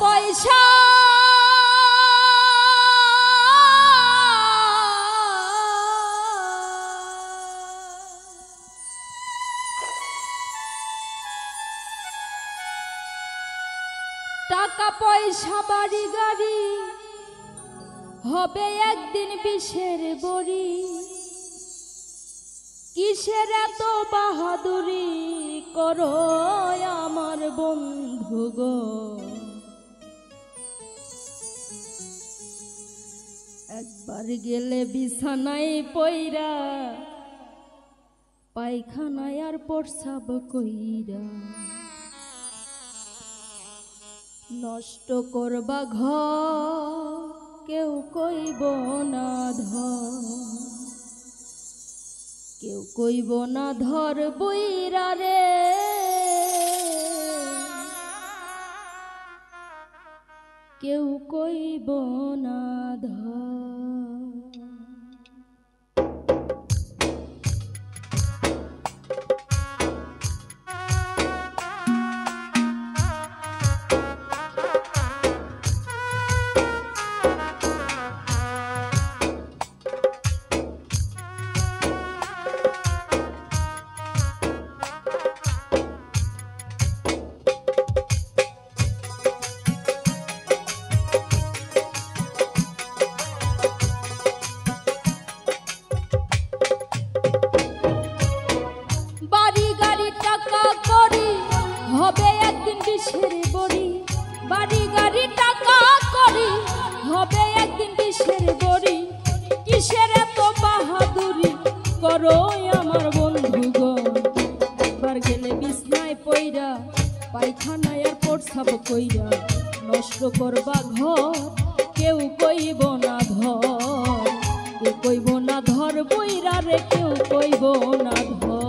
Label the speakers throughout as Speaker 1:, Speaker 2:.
Speaker 1: পয়সা টাকা পয়সা বাড়ি গাড়ি হবে একদিন বিষের বড়ি। কিসের এত বাহাদুরি করো আমার বন্ধু গো, একবার গেলে বিছানায় পইরা পায়খানায় আর প্রস্রাব কইরা নষ্ট করবা ঘর কেউ কইব না ধর, কেউ কইব না ধর বইরা রে, কেউ কইব না ধর। হবে একদিন বিষের বড়ি, বাড়ি গাড়ি টাকা করি হবে একদিন বিষের বড়ি। কিসের এত বাহাদুরি করো আমার বন্ধু গো, একবার গেলে বিছনায় পইরা পায়খানায় আর প্রস্রাব কইরা নষ্ট করবা ঘর কেউ কইব না ধর, কেউ কইব না ধর বইরা রে, কেউ কইব না ধর।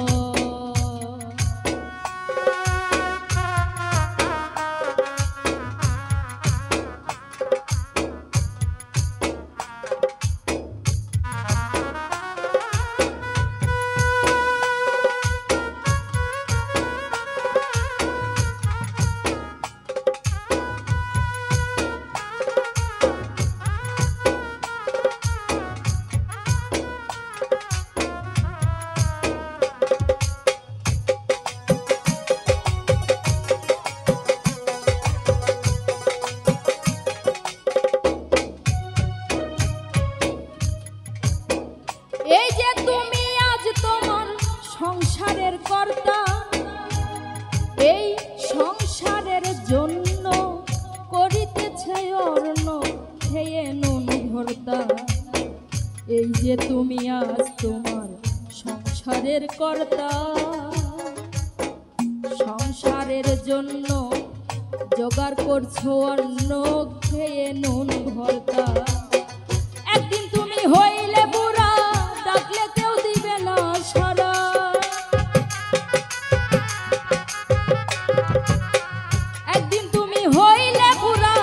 Speaker 1: এই যে তুমি আজ তোমার সংসারের কর্তা, এই সংসারের জন্য করিতেছে অর্ণ খেয়ে নুন ভর্তা। এই যে তুমি আজ তোমার সংসারের কর্তা, সংসারের জন্য জোগাড় করছো অন্ন খেয়ে নুন ভর্তা। একদিন তুমি হইলে বুড়া ডাকলে কেউ দিবে না সারা, একদিন তুমি হইলে বুড়া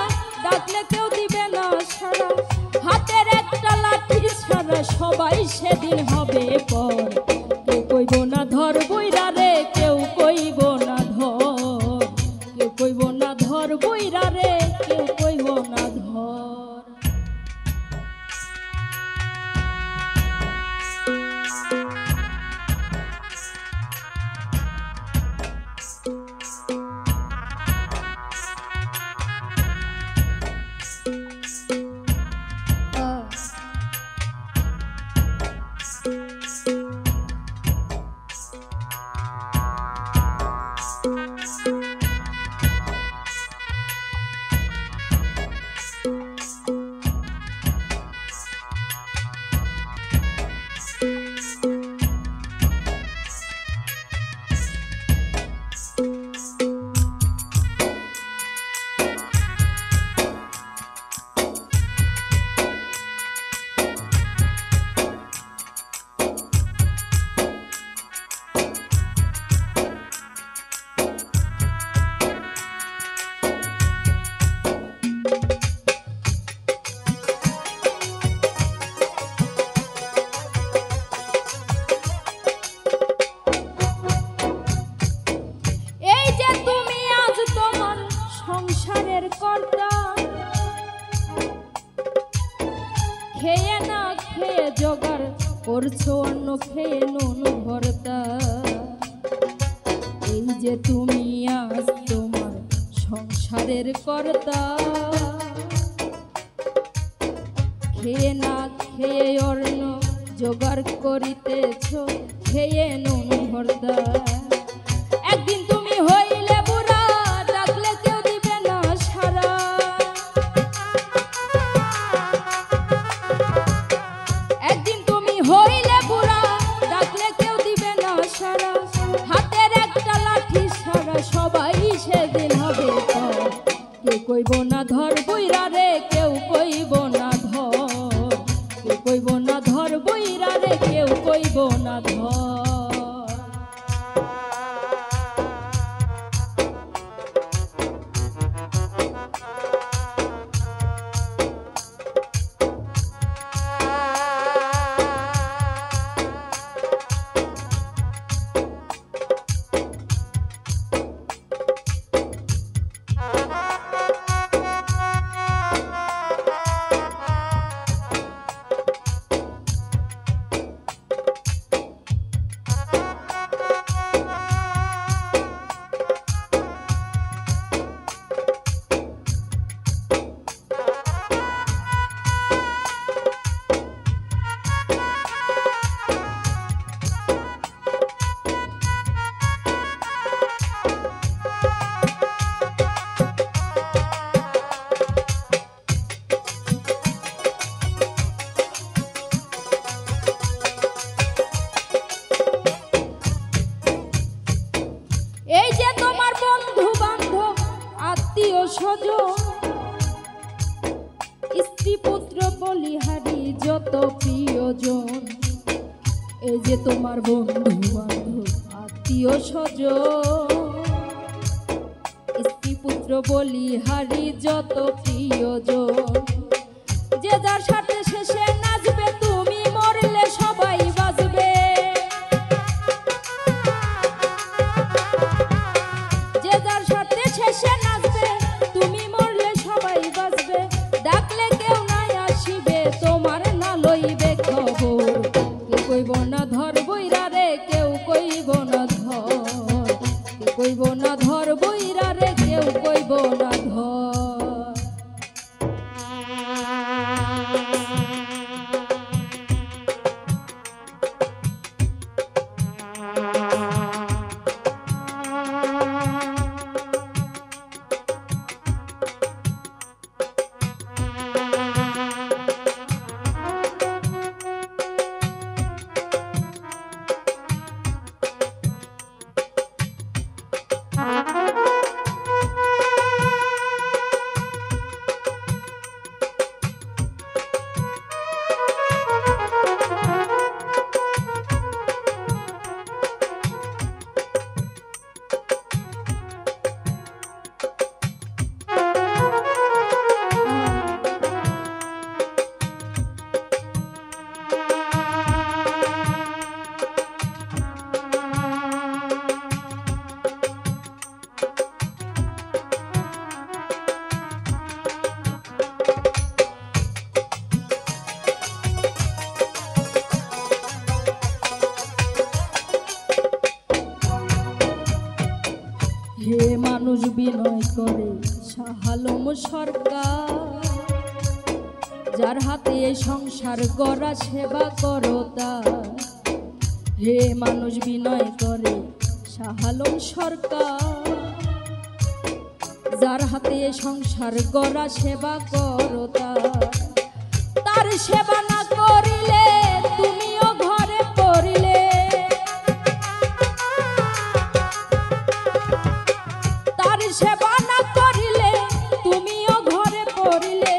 Speaker 1: ডাকলে কেউ দিবে না সারা। হাতের একটা লাঠি ছাড়া সবাই সেদিন হবে পর, কেউ কইব না ধর বইরা রে, কেউ কইব না ধর, কেউ কইব না ধর বইরা রে, কেউ কইব না ধর। কর্তা করছো অন্য খেয়ে নুন ভর্তা। এই যে তুমি আজ তোমার সংসারের কর্তা, খেয়ে না খেয়ে অন্ন জোগাড় করিতেছ, খেয়ে নুন ভর্তা। একদিন তুমি হইলে বুড়া, ডাকলে কেউ দিবে না সারা। একদিন তুমি হইলে বুড়া, ডাকলে কেউ দিবে না সারা। হাতের একটা লাঠি সারা সবাই সেদিন হবে পর। কেউ কইব না ধর বইরা রে, কেউ কইব না ধর, কেউ কইব না ধর বইরা রে, কেউ কইব না ধর। এই যে তোমার বন্ধু বান্ধব আত্মীয় স্বজন, স্ত্রী পুত্র বলিহারি যত প্রিয়জন। এই যে তোমার বন্ধু বান্ধব আত্মীয় স্বজন, স্ত্রী পুত্র বলিহারি যত প্রিয়জন। যে যার সাথে শেষে নাচবে, তুমি মরলে সবাই বাজবে। যে যার সাথে শেষে নাচবে, তুমি মরলে সবাই বাজবে। ডাকলে কেউ নাই আসিবে, তোমার না লইবে খবর। কেউ কইব না ধর বইরা রে, কেউ কইব না ধর, কেউ কইব না ধর বইরা রে, কেউ কইব না ধর। হে মানুষ বিনয় করে শাহ আলম সরকার, যার হাতে সংসার গড়া সেবা করো তার। হে মানুষ বিনয় করে শাহ আলম সরকার, যার হাতে সংসার গড়া সেবা করো তার। তার সেবা না করিলে তুমিও ঘরে পড়িলে, তার সেবা না করিলে তুমিও ঘরে পড়িলে।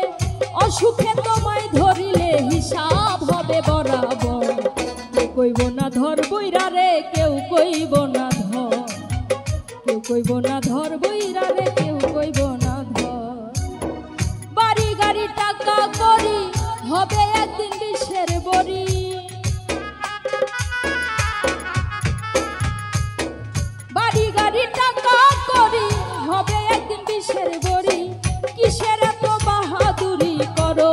Speaker 1: অসুখে তোমায় ধরিলে হিসাব হবে বরাবর। কেউ কইব না ধর বইরা রে, কেউ কইব না ধর, কেউ কইব না ধর বইরা রে, কেউ কইব না ধর। বাড়ি গাড়ি টাকা করি হবে একদিন বিষের বড়ি। বাড়ি গাড়ি টাকা করি হবে একদিন বিষের বড়ি। কিসের এত বাহাদুরি করো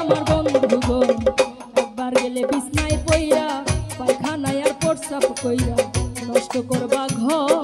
Speaker 1: আমার বন্ধুগণ, একবার গেলে বিছনায় পইরা খারাপ কইরা নষ্ট করবা ঘর